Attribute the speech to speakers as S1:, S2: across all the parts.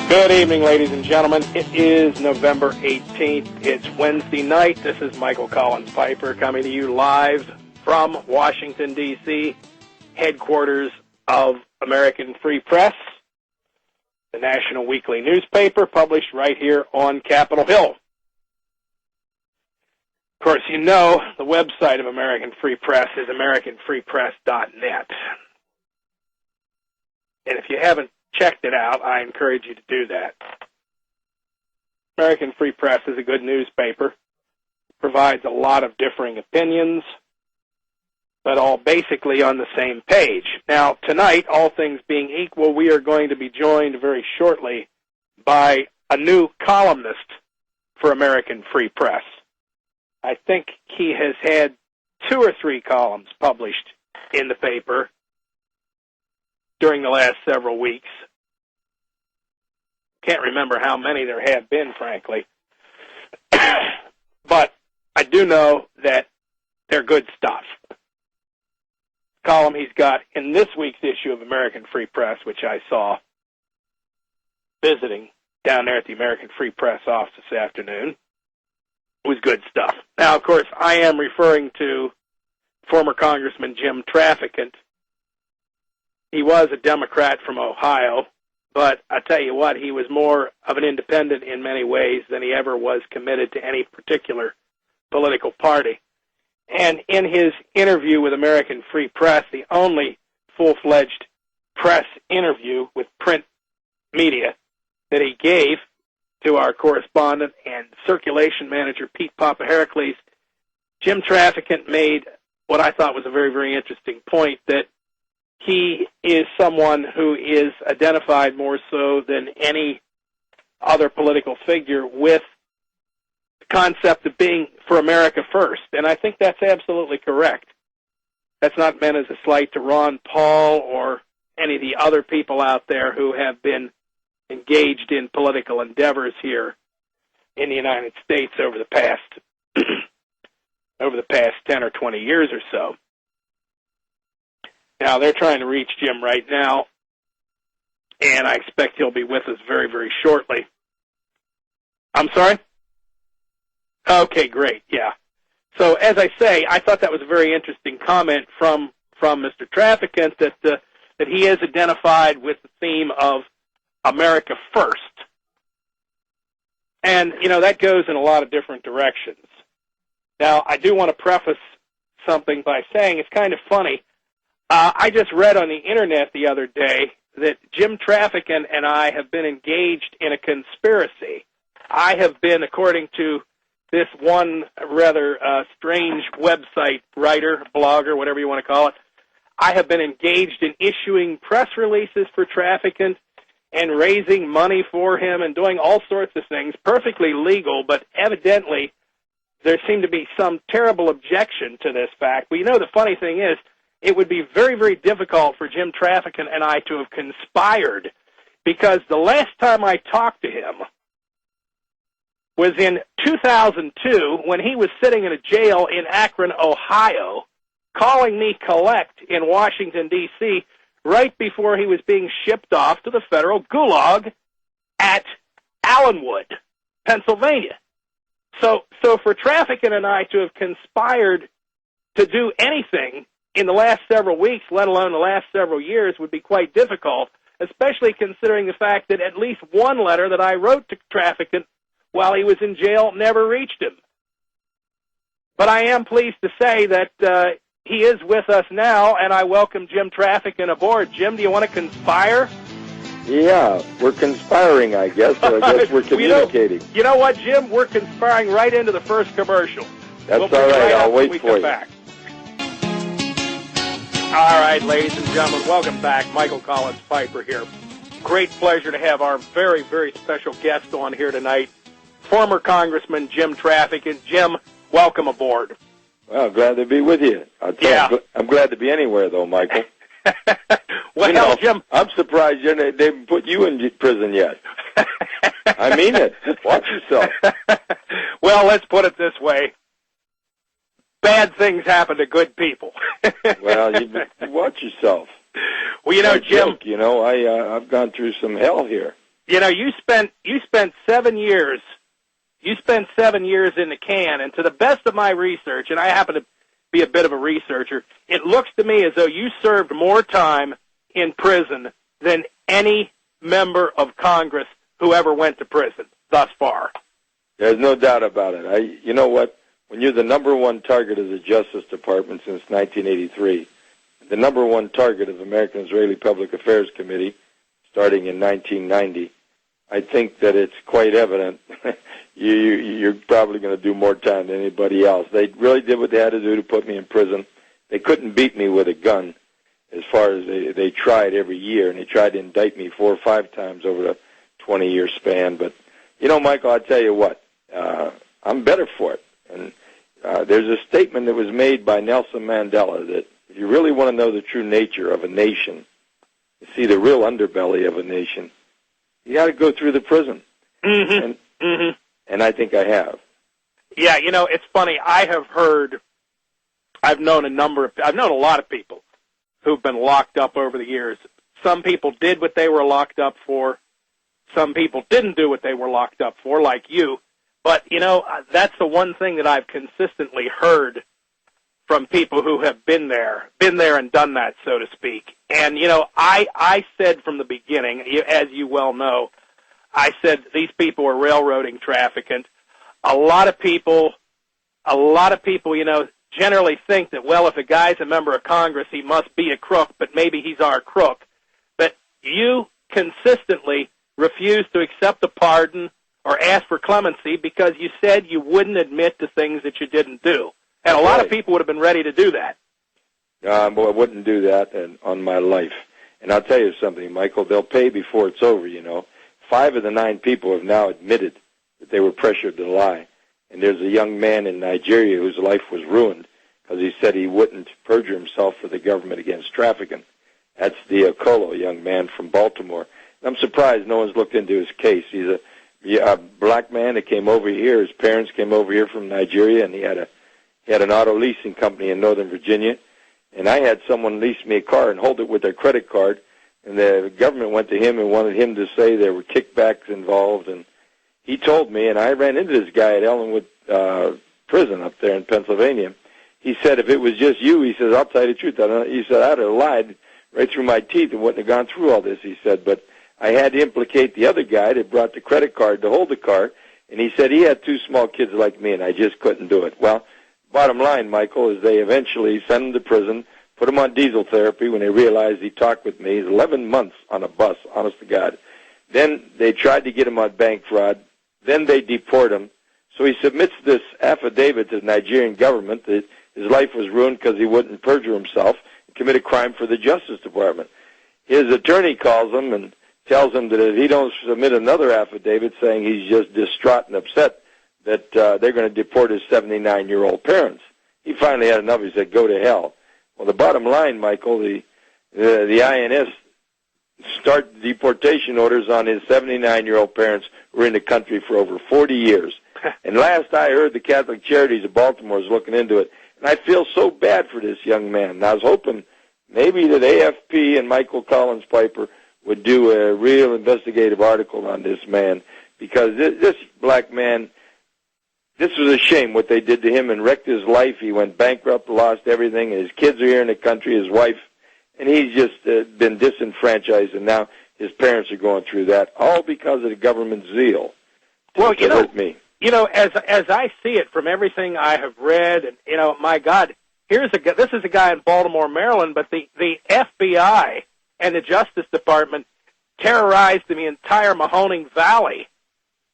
S1: Good evening, ladies and gentlemen. It is November 18th. It's Wednesday night. This is Michael Collins Piper coming to you live from Washington, D.C., headquarters of American Free Press, the national weekly newspaper published right here on Capitol Hill. Of course, you know the website of American Free Press is AmericanFreePress.net. And if you haven't checked it out, I encourage you to do that. American Free Press is a good newspaper, provides a lot of differing opinions, but all basically on the same page. Now, tonight, all things being equal, we are going to be joined very shortly by a new columnist for American Free Press. I think he has had 2 or 3 columns published in the paper during the last several weeks. Can't remember how many there have been, frankly. But I do know that they're good stuff. The column he's got in this week's issue of American Free Press, which I saw visiting down there at the American Free Press office this afternoon, was good stuff. Now, of course, I am referring to former Congressman Jim Traficant. He was a Democrat from Ohio, but I tell you what, he was more of an independent in many ways than he ever was committed to any particular political party. And in his interview with American Free Press, the only full-fledged press interview with print media that he gave to our correspondent and circulation manager, Pete Papaheracles, Jim Traficant made what I thought was a very, very interesting point, that he is someone who is identified more so than any other political figure with the concept of being for America first. And I think that's absolutely correct. That's not meant as a slight to Ron Paul or any of the other people out there who have been engaged in political endeavors here in the United States over the past 10 or 20 years or so. Now, they're trying to reach Jim right now, and I expect he'll be with us very, very shortly. I'm sorry? Okay, great, yeah. So, as I say, I thought that was a very interesting comment from Mr. Traficant that he is identified with the theme of America first. And, you know, that goes in a lot of different directions. Now, I do want to preface something by saying it's kind of funny. I just read on the Internet the other day that Jim Traficant and I have been engaged in a conspiracy. I have been, according to this one rather strange website writer, blogger, whatever you want to call it, I have been engaged in issuing press releases for Traficant and raising money for him and doing all sorts of things, perfectly legal, but evidently there seemed to be some terrible objection to this fact. Well, you know, the funny thing is, it would be very, very difficult for Jim Traficant and I to have conspired, because the last time I talked to him was in 2002 when he was sitting in a jail in Akron, Ohio, calling me collect in Washington, D.C., right before he was being shipped off to the federal gulag at Allenwood, Pennsylvania. So for Traficant and I to have conspired to do anything in the last several weeks, let alone the last several years, would be quite difficult, especially considering the fact that at least one letter that I wrote to Traficant while he was in jail never reached him. But I am pleased to say that he is with us now, and I welcome Jim Traficant aboard. Jim, do you want to conspire?
S2: Yeah, we're conspiring, I guess. So I guess we're communicating.
S1: You know what, Jim? We're conspiring right into the first commercial.
S2: That's all right. I'll wait for you.
S1: Back. All right, ladies and gentlemen, welcome back. Michael Collins Piper here. Great pleasure to have our very, very special guest on here tonight, former Congressman Jim Traficant. Jim, welcome aboard.
S2: Well, glad to be with you. I'm glad to be anywhere, though, Michael.
S1: Well, Jim,
S2: I'm surprised they haven't put you in prison yet. I mean it. Watch yourself.
S1: Well, let's put it this way. Bad things happen to good people.
S2: Well, you watch yourself.
S1: Well, you know, Jim.
S2: Joke, I've gone through some hell here.
S1: You know, you spent 7 years. You spent 7 years in the can, and to the best of my research, and I happen to be a bit of a researcher, it looks to me as though you served more time in prison than any member of Congress who ever went to prison thus far.
S2: There's no doubt about it. You know what? When you're the number one target of the Justice Department since 1983, the number one target of the American Israeli Public Affairs Committee starting in 1990, I think that it's quite evident you're probably going to do more time than anybody else. They really did what they had to do to put me in prison. They couldn't beat me with a gun as far as they tried every year, and they tried to indict me 4 or 5 times over a 20-year span. But, you know, Michael, I'll tell you what, I'm better for it. And there's a statement that was made by Nelson Mandela that if you really want to know the true nature of a nation, to see the real underbelly of a nation, you got to go through the prison.
S1: Mm-hmm.
S2: And I think I have.
S1: Yeah, you know, it's funny. I've known a lot of people who've been locked up over the years. Some people did what they were locked up for. Some people didn't do what they were locked up for, like you. But, you know, that's the one thing that I've consistently heard from people who have been there and done that, so to speak. And, you know, I said from the beginning, as you well know, I said these people are railroading Traficant. A lot of people, you know, generally think that, well, if a guy's a member of Congress, he must be a crook, but maybe he's our crook. But you consistently refused to accept a pardon or ask for clemency because you said you wouldn't admit to things that you didn't do. And a lot of people would have been ready to do that.
S2: Well, I wouldn't do that on my life. And I'll tell you something, Michael, they'll pay before it's over, you know. 5 of the 9 people have now admitted that they were pressured to lie. And there's a young man in Nigeria whose life was ruined because he said he wouldn't perjure himself for the government against trafficking. That's the Okolo young man from Baltimore. And I'm surprised no one's looked into his case. He's a black man that came over here. His parents came over here from Nigeria, and he had an auto leasing company in Northern Virginia. And I had someone lease me a car and hold it with their credit card. And the government went to him and wanted him to say there were kickbacks involved. And he told me, and I ran into this guy at Ellenwood prison up there in Pennsylvania. He said, if it was just you, he says, I'll tell you the truth. He said, I'd have lied right through my teeth and wouldn't have gone through all this, he said. But I had to implicate the other guy that brought the credit card to hold the car. And he said he had 2 small kids like me, and I just couldn't do it. Well, bottom line, Michael, is they eventually sent him to prison, put him on diesel therapy when they realized he talked with me. He's 11 months on a bus, honest to God. Then they tried to get him on bank fraud. Then they deport him. So he submits this affidavit to the Nigerian government that his life was ruined because he wouldn't perjure himself and commit a crime for the Justice Department. His attorney calls him and tells him that if he don't submit another affidavit saying he's just distraught and upset, that they're going to deport his 79-year-old parents. He finally had enough. He said, go to hell. Well, the bottom line, Michael, the INS start deportation orders on his 79-year-old parents who were in the country for over 40 years. And last I heard, the Catholic Charities of Baltimore is looking into it. And I feel so bad for this young man. And I was hoping maybe that AFP and Michael Collins Piper would do a real investigative article on this man, because this black man, this was a shame what they did to him and wrecked his life. He went bankrupt, lost everything. His kids are here in the country, his wife, and he's just been disenfranchised, and now his parents are going through that, all because of the government's zeal to hurt me.
S1: You know, as I see it from everything I have read, and, you know, my God, this is a guy in Baltimore, Maryland, but the FBI and the Justice Department terrorized the entire Mahoning Valley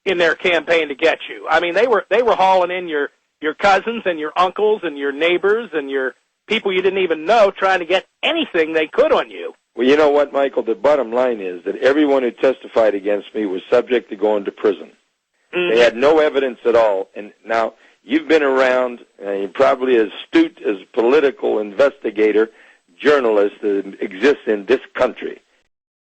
S1: in their campaign to get you. I mean, they were hauling in your cousins and your uncles and your neighbors and your people you didn't even know, trying to get anything they could on you.
S2: Well, you know what, Michael? The bottom line is that everyone who testified against me was subject to going to prison. Mm-hmm. They had no evidence at all. And now, you've been around, and you're probably as astute as political investigator, journalist that exists in this country.